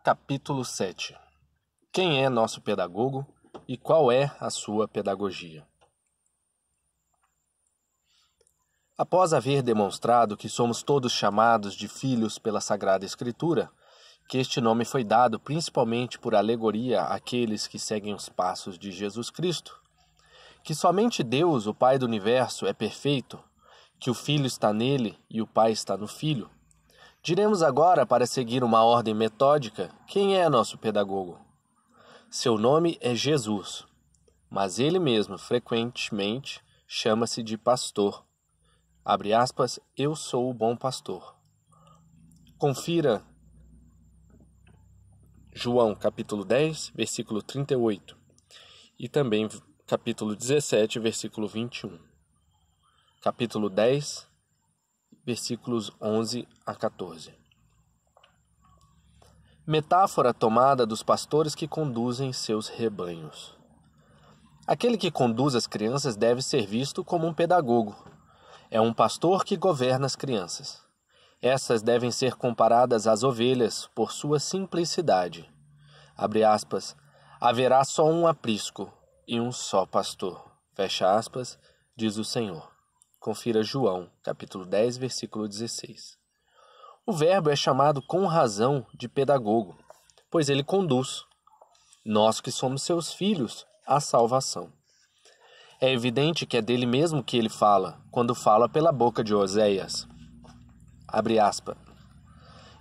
Capítulo 7. Quem é nosso pedagogo e qual é a sua pedagogia? Após haver demonstrado que somos todos chamados de filhos pela Sagrada Escritura, que este nome foi dado principalmente por alegoria àqueles que seguem os passos de Jesus Cristo, que somente Deus, o Pai do Universo, é perfeito, que o Filho está nele e o Pai está no Filho, diremos agora, para seguir uma ordem metódica, quem é nosso pedagogo. Seu nome é Jesus, mas ele mesmo frequentemente chama-se de pastor. Abre aspas, eu sou o bom pastor. Confira João capítulo 10, versículo 38 e também capítulo 17, versículo 21. Capítulo 10, versículos 11 a 14. Metáfora tomada dos pastores que conduzem seus rebanhos. Aquele que conduz as crianças deve ser visto como um pedagogo. É um pastor que governa as crianças. Essas devem ser comparadas às ovelhas por sua simplicidade. Abre aspas, haverá só um aprisco e um só pastor. Fecha aspas, diz o Senhor. Confira João, capítulo 10, versículo 16. O verbo é chamado com razão de pedagogo, pois ele conduz, nós que somos seus filhos, à salvação. É evidente que é dele mesmo que ele fala, quando fala pela boca de Oséias. Abre aspas.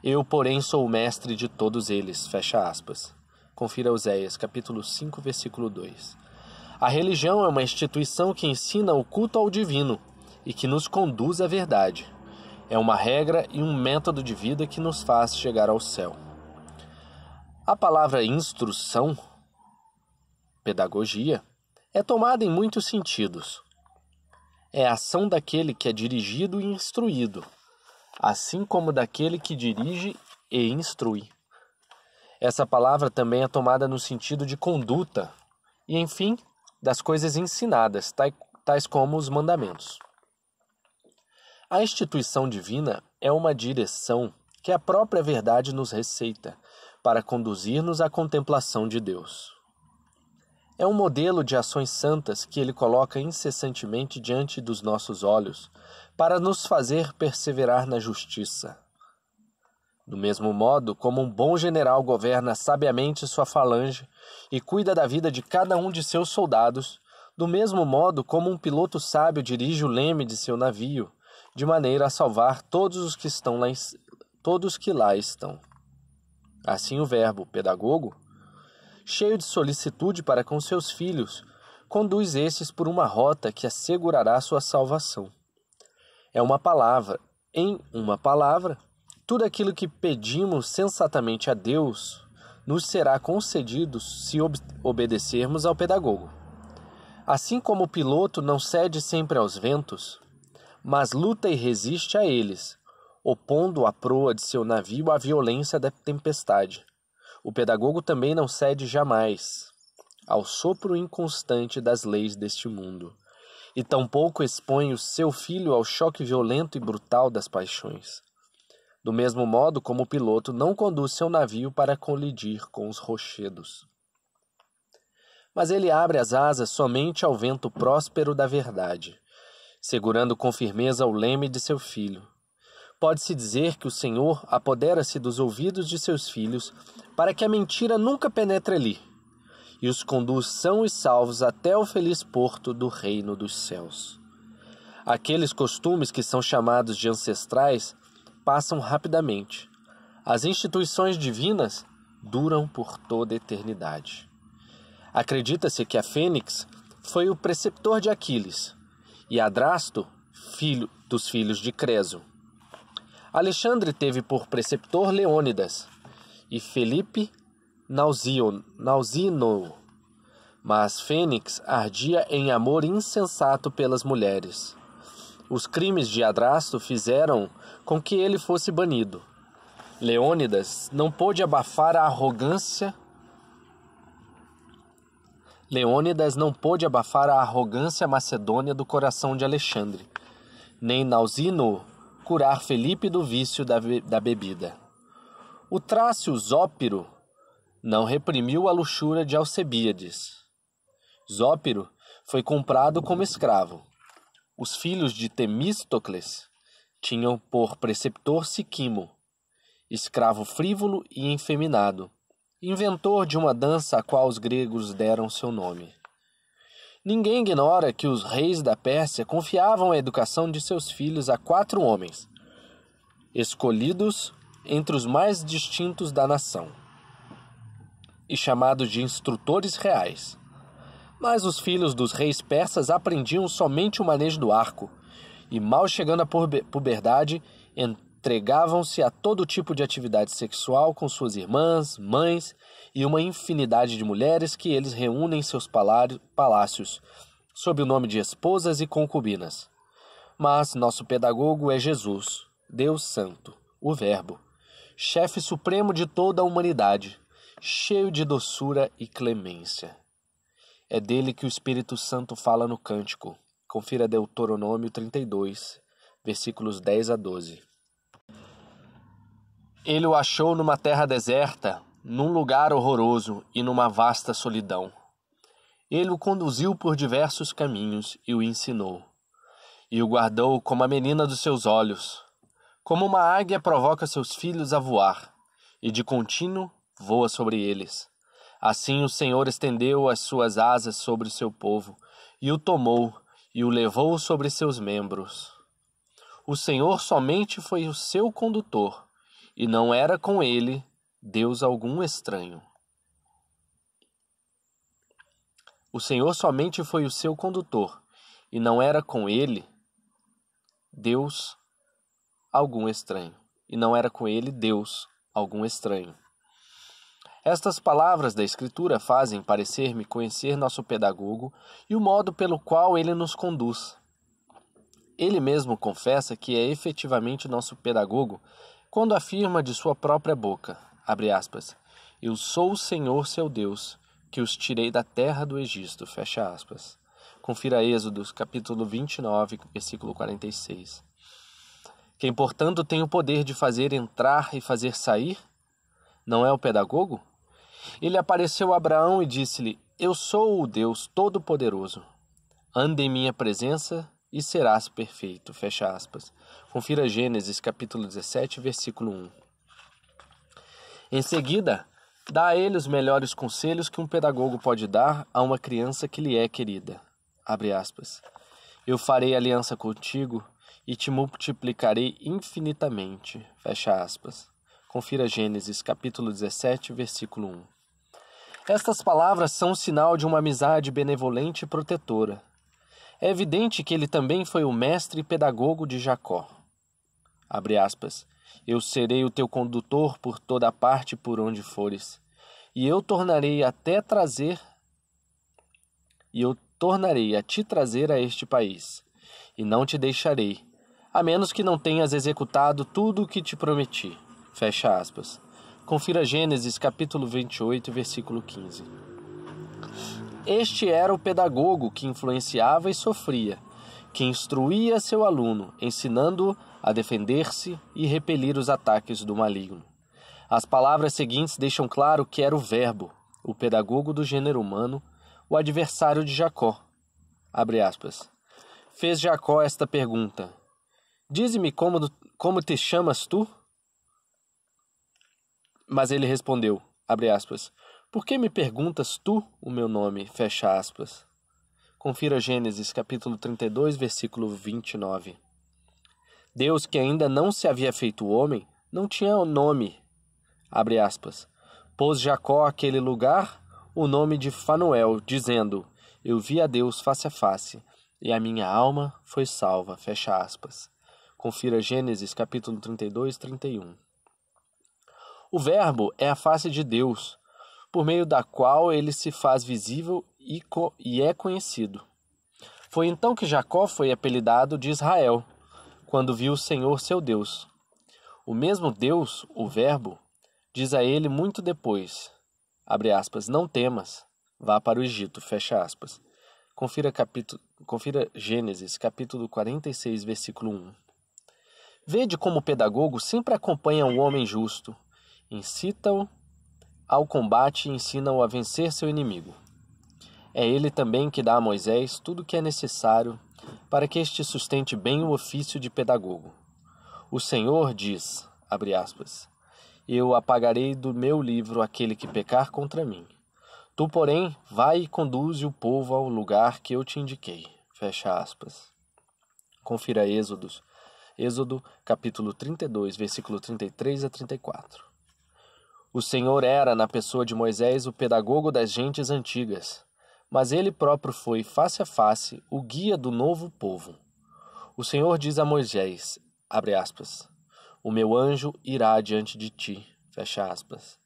Eu, porém, sou o mestre de todos eles, fecha aspas. Confira Oséias, capítulo 5, versículo 2. A religião é uma instituição que ensina o culto ao divino, e que nos conduz à verdade. É uma regra e um método de vida que nos faz chegar ao céu. A palavra instrução, pedagogia, é tomada em muitos sentidos. É a ação daquele que é dirigido e instruído, assim como daquele que dirige e instrui. Essa palavra também é tomada no sentido de conduta e, enfim, das coisas ensinadas, tais como os mandamentos. A instituição divina é uma direção que a própria verdade nos receita para conduzir-nos à contemplação de Deus. É um modelo de ações santas que ele coloca incessantemente diante dos nossos olhos para nos fazer perseverar na justiça. Do mesmo modo como um bom general governa sabiamente sua falange e cuida da vida de cada um de seus soldados, do mesmo modo como um piloto sábio dirige o leme de seu navio, de maneira a salvar todos os que lá estão. Assim o verbo pedagogo, cheio de solicitude para com seus filhos, conduz estes por uma rota que assegurará sua salvação. É uma palavra, tudo aquilo que pedimos sensatamente a Deus nos será concedido se obedecermos ao pedagogo. Assim como o piloto não cede sempre aos ventos, mas luta e resiste a eles, opondo à proa de seu navio à violência da tempestade. O pedagogo também não cede jamais ao sopro inconstante das leis deste mundo, e tampouco expõe o seu filho ao choque violento e brutal das paixões. Do mesmo modo como o piloto não conduz seu navio para colidir com os rochedos. Mas ele abre as asas somente ao vento próspero da verdade, segurando com firmeza o leme de seu filho. Pode-se dizer que o Senhor apodera-se dos ouvidos de seus filhos para que a mentira nunca penetre ali, e os conduz são e salvos até o feliz porto do reino dos céus. Aqueles costumes que são chamados de ancestrais passam rapidamente. As instituições divinas duram por toda a eternidade. Acredita-se que a Fênix foi o preceptor de Aquiles, e Adrasto, filho dos filhos de Creso. Alexandre teve por preceptor Leônidas e Felipe Nausino, mas Fênix ardia em amor insensato pelas mulheres. Os crimes de Adrasto fizeram com que ele fosse banido. Leônidas não pôde abafar a arrogância macedônia do coração de Alexandre, nem Nausino curar Felipe do vício da bebida. O trácio Zópiro não reprimiu a luxúria de Alcebíades. Zópiro foi comprado como escravo. Os filhos de Temístocles tinham por preceptor Siquimo, escravo frívolo e efeminado, inventor de uma dança a qual os gregos deram seu nome. Ninguém ignora que os reis da Pérsia confiavam a educação de seus filhos a 4 homens, escolhidos entre os mais distintos da nação, e chamados de instrutores reais. Mas os filhos dos reis persas aprendiam somente o manejo do arco, e mal chegando à puberdade, entregavam-se a todo tipo de atividade sexual com suas irmãs, mães e uma infinidade de mulheres que eles reúnem em seus palácios, sob o nome de esposas e concubinas. Mas nosso pedagogo é Jesus, Deus Santo, o Verbo, chefe supremo de toda a humanidade, cheio de doçura e clemência. É dele que o Espírito Santo fala no cântico. Confira Deuteronômio 32, versículos 10 a 12. Ele o achou numa terra deserta, num lugar horroroso e numa vasta solidão. Ele o conduziu por diversos caminhos e o ensinou. E o guardou como a menina dos seus olhos. Como uma águia provoca seus filhos a voar, e de contínuo voa sobre eles. Assim o Senhor estendeu as suas asas sobre o seu povo, e o tomou, e o levou sobre seus membros. O Senhor somente foi o seu condutor, e não era com ele Deus algum estranho. O Senhor somente foi o seu condutor, e não era com ele Deus algum estranho. E não era com ele Deus algum estranho. Estas palavras da Escritura fazem parecer-me conhecer nosso pedagogo e o modo pelo qual ele nos conduz. Ele mesmo confessa que é efetivamente nosso pedagogo quando afirma de sua própria boca, abre aspas, eu sou o Senhor seu Deus, que os tirei da terra do Egito, fecha aspas. Confira Êxodo, capítulo 29, versículo 46. Quem, portanto, tem o poder de fazer entrar e fazer sair, não é o pedagogo? Ele apareceu a Abraão e disse-lhe, eu sou o Deus Todo-Poderoso. Anda em minha presença e serás perfeito. Fecha aspas. Confira Gênesis, capítulo 17, versículo 1. Em seguida, dá a ele os melhores conselhos que um pedagogo pode dar a uma criança que lhe é querida. Abre aspas. Eu farei aliança contigo e te multiplicarei infinitamente. Fecha aspas. Confira Gênesis, capítulo 17, versículo 1. Estas palavras são um sinal de uma amizade benevolente e protetora. É evidente que ele também foi o mestre e pedagogo de Jacó. Abre aspas. Eu serei o teu condutor por toda a parte por onde fores, e eu tornarei a te trazer a este país, e não te deixarei, a menos que não tenhas executado tudo o que te prometi. Fecha aspas. Confira Gênesis, capítulo 28, versículo 15. Este era o pedagogo que influenciava e sofria, que instruía seu aluno, ensinando-o a defender-se e repelir os ataques do maligno. As palavras seguintes deixam claro que era o Verbo, o pedagogo do gênero humano, o adversário de Jacó. Abre aspas. Fez Jacó esta pergunta: dize-me como te chamas tu? Mas ele respondeu, abre aspas, por que me perguntas tu o meu nome? Fecha aspas. Confira Gênesis, capítulo 32, versículo 29. Deus, que ainda não se havia feito homem, não tinha nome, abre aspas. Pôs Jacó àquele lugar o nome de Fanuel, dizendo, eu vi a Deus face a face, e a minha alma foi salva, fecha aspas. Confira Gênesis, capítulo 32, 31. O Verbo é a face de Deus, por meio da qual ele se faz visível e é conhecido. Foi então que Jacó foi apelidado de Israel, quando viu o Senhor seu Deus. O mesmo Deus, o Verbo, diz a ele muito depois, abre aspas, não temas, vá para o Egito, fecha aspas. Confira Gênesis, capítulo 46, versículo 1. Vede como o pedagogo sempre acompanha o homem justo, incita-o ao combate e ensina-o a vencer seu inimigo. É ele também que dá a Moisés tudo o que é necessário para que este sustente bem o ofício de pedagogo. O Senhor diz, abre aspas, eu apagarei do meu livro aquele que pecar contra mim. Tu, porém, vai e conduze o povo ao lugar que eu te indiquei. Fecha aspas. Confira Êxodo, capítulo 32, versículo 33 a 34. O Senhor era, na pessoa de Moisés, o pedagogo das gentes antigas, mas ele próprio foi, face a face, o guia do novo povo. O Senhor diz a Moisés, abre aspas, o meu anjo irá diante de ti, fecha aspas.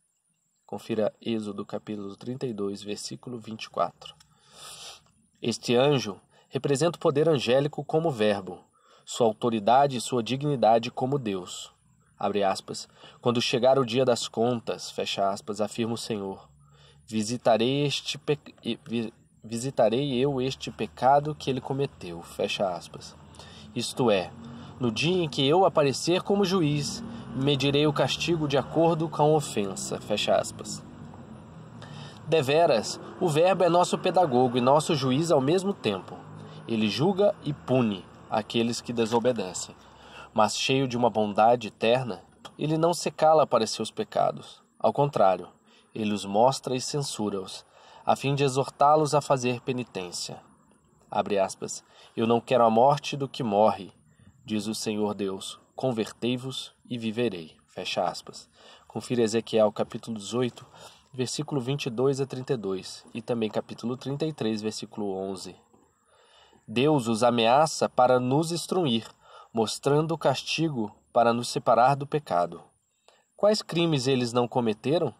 Confira Êxodo, capítulo 32, versículo 24. Este anjo representa o poder angélico como verbo, sua autoridade e sua dignidade como Deus. Abre aspas, quando chegar o dia das contas, fecha aspas, afirma o Senhor, visitarei eu este pecado que ele cometeu, fecha aspas. Isto é, no dia em que eu aparecer como juiz, medirei o castigo de acordo com a ofensa, fecha aspas. Deveras, o verbo é nosso pedagogo e nosso juiz ao mesmo tempo. Ele julga e pune aqueles que desobedecem. Mas cheio de uma bondade eterna, ele não se cala para seus pecados. Ao contrário, ele os mostra e censura-os, a fim de exortá-los a fazer penitência. Abre aspas, eu não quero a morte do que morre, diz o Senhor Deus, convertei-vos e viverei. Fecha aspas. Confira Ezequiel capítulo 18, versículo 22 a 32 e também capítulo 33, versículo 11. Deus os ameaça para nos instruir, mostrando o castigo para nos separar do pecado. Quais crimes eles não cometeram?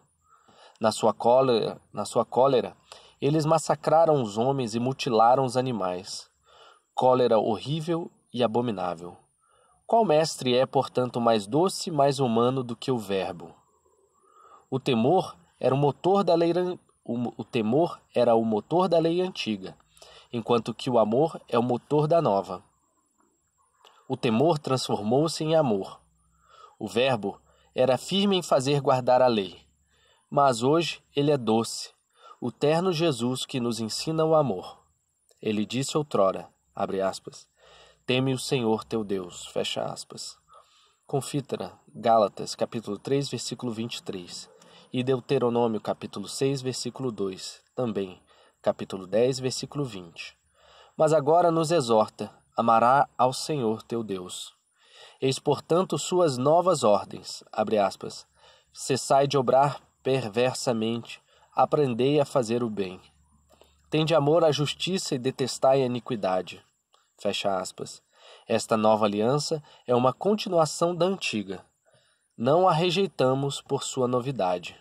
Na sua cólera, eles massacraram os homens e mutilaram os animais. Cólera horrível e abominável. Qual mestre é, portanto, mais doce e mais humano do que o Verbo? O temor era o motor da lei antiga, enquanto que o amor é o motor da nova. O temor transformou-se em amor. O Verbo era firme em fazer guardar a lei, mas hoje ele é doce, o terno Jesus que nos ensina o amor. Ele disse outrora, abre aspas, teme o Senhor teu Deus, fecha aspas. Confira Gálatas, capítulo 3, versículo 23, e Deuteronômio, capítulo 6, versículo 2, também, capítulo 10, versículo 20. Mas agora nos exorta, amará ao Senhor teu Deus. Eis, portanto, suas novas ordens, abre aspas, cessai de obrar perversamente, aprendei a fazer o bem. Tende amor à justiça e detestai a iniquidade. Fecha aspas. Esta nova aliança é uma continuação da antiga. Não a rejeitamos por sua novidade.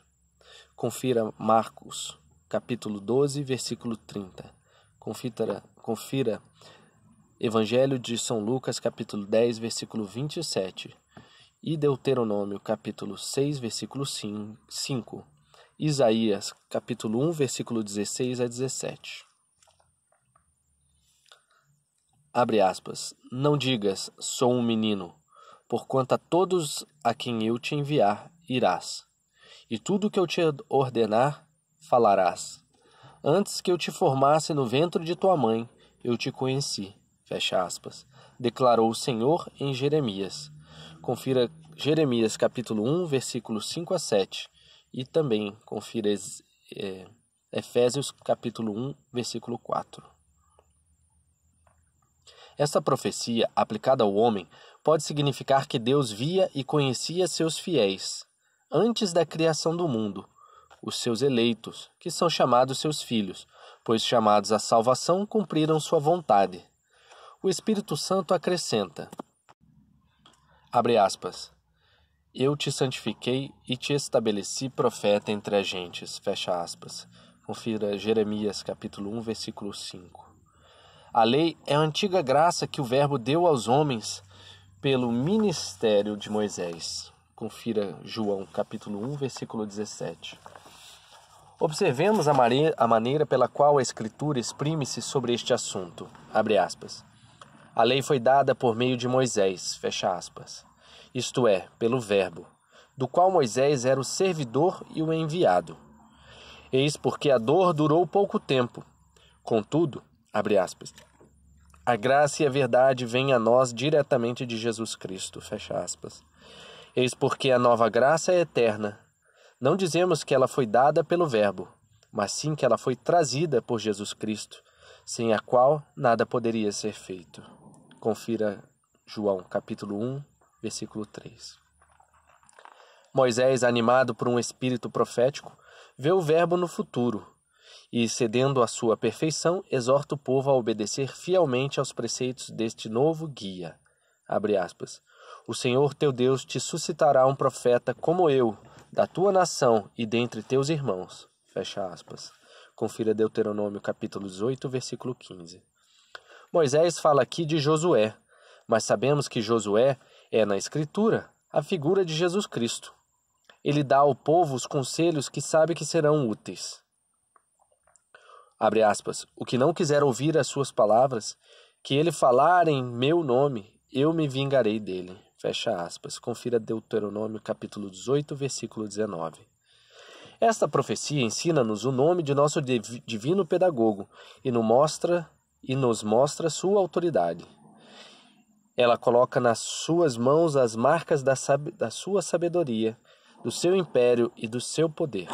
Confira Marcos, capítulo 12, versículo 30. Confira Evangelho de São Lucas, capítulo 10, versículo 27. E Deuteronômio, capítulo 6, versículo 5. Isaías, capítulo 1, versículo 16 a 17. Abre aspas. Não digas, sou um menino, porquanto a todos a quem eu te enviar, irás. E tudo que eu te ordenar, falarás. Antes que eu te formasse no ventre de tua mãe, eu te conheci. Fecha aspas. Declarou o Senhor em Jeremias. Confira Jeremias capítulo 1, versículos 5 a 7. E também confira Efésios capítulo 1, versículo 4. Essa profecia, aplicada ao homem, pode significar que Deus via e conhecia seus fiéis, antes da criação do mundo, os seus eleitos, que são chamados seus filhos, pois chamados à salvação cumpriram sua vontade. O Espírito Santo acrescenta, abre aspas, eu te santifiquei e te estabeleci profeta entre as gentes, fecha aspas. Confira Jeremias capítulo 1, versículo 5. A lei é a antiga graça que o Verbo deu aos homens pelo ministério de Moisés. Confira João capítulo 1, versículo 17. Observemos a maneira pela qual a Escritura exprime-se sobre este assunto. Abre aspas. A lei foi dada por meio de Moisés, fecha aspas. Isto é, pelo Verbo. do qual Moisés era o servidor e o enviado. Eis porque a dor durou pouco tempo. Contudo, abre aspas, a graça e a verdade vêm a nós diretamente de Jesus Cristo, fecha aspas. Eis porque a nova graça é eterna. Não dizemos que ela foi dada pelo Verbo, mas sim que ela foi trazida por Jesus Cristo, sem a qual nada poderia ser feito. Confira João, capítulo 1, versículo 3. Moisés, animado por um espírito profético, vê o Verbo no futuro e, cedendo à sua perfeição, exorta o povo a obedecer fielmente aos preceitos deste novo guia. Abre aspas. O Senhor teu Deus te suscitará um profeta como eu, da tua nação e dentre teus irmãos. Fecha aspas. Confira Deuteronômio capítulo 18, versículo 15. Moisés fala aqui de Josué, mas sabemos que Josué é, na Escritura, a figura de Jesus Cristo. Ele dá ao povo os conselhos que sabe que serão úteis. Abre aspas. O que não quiser ouvir as suas palavras, que ele falar em meu nome, eu me vingarei dele. Fecha aspas. Confira Deuteronômio capítulo 18, versículo 19. Esta profecia ensina-nos o nome de nosso divino pedagogo e nos mostra sua autoridade. Ela coloca nas suas mãos as marcas da sua sabedoria, do seu império e do seu poder.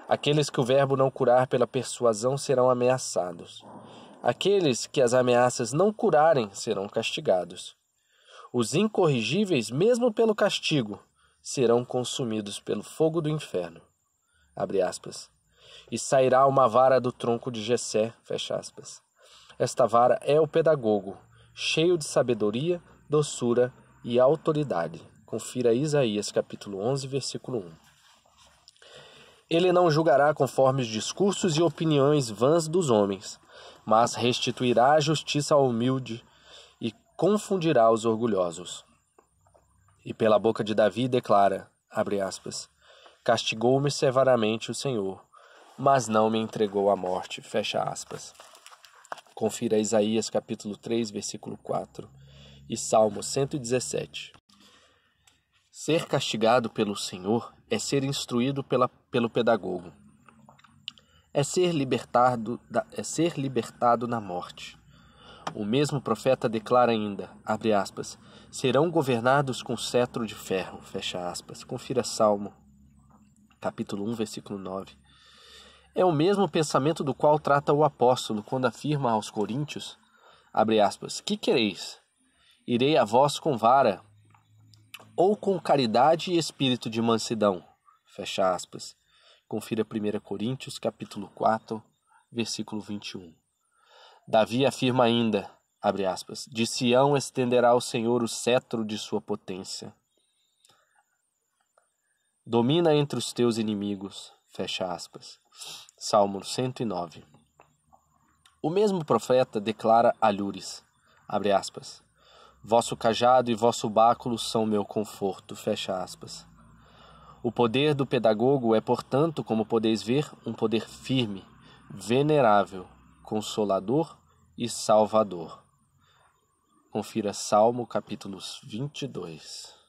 Aqueles que o Verbo não curar pela persuasão serão ameaçados. Aqueles que as ameaças não curarem serão castigados. Os incorrigíveis, mesmo pelo castigo, serão consumidos pelo fogo do inferno. Abre aspas. E sairá uma vara do tronco de Jessé, fecha aspas. Esta vara é o pedagogo, cheio de sabedoria, doçura e autoridade. Confira Isaías capítulo 11, versículo 1. Ele não julgará conforme os discursos e opiniões vãs dos homens, mas restituirá a justiça ao humilde e confundirá os orgulhosos. E pela boca de Davi declara, abre aspas, castigou-me severamente o Senhor, mas não me entregou à morte, fecha aspas. Confira Isaías capítulo 3, versículo 4 e Salmo 117. Ser castigado pelo Senhor é ser instruído pelo pedagogo. É ser libertado da morte. O mesmo profeta declara ainda, abre aspas, serão governados com cetro de ferro, fecha aspas. Confira Salmo, capítulo 1, versículo 9. É o mesmo pensamento do qual trata o apóstolo quando afirma aos coríntios, abre aspas, que quereis? Irei a vós com vara, ou com caridade e espírito de mansidão, fecha aspas. Confira 1 Coríntios, capítulo 4, versículo 21. Davi afirma ainda, abre aspas, de Sião estenderá o Senhor o cetro de sua potência. Domina entre os teus inimigos, fecha aspas. Salmo 109. O mesmo profeta declara a Lures, abre aspas, vosso cajado e vosso báculo são meu conforto, fecha aspas. O poder do pedagogo é, portanto, como podeis ver, um poder firme, venerável, consolador e salvador. Confira Salmo, capítulos 22.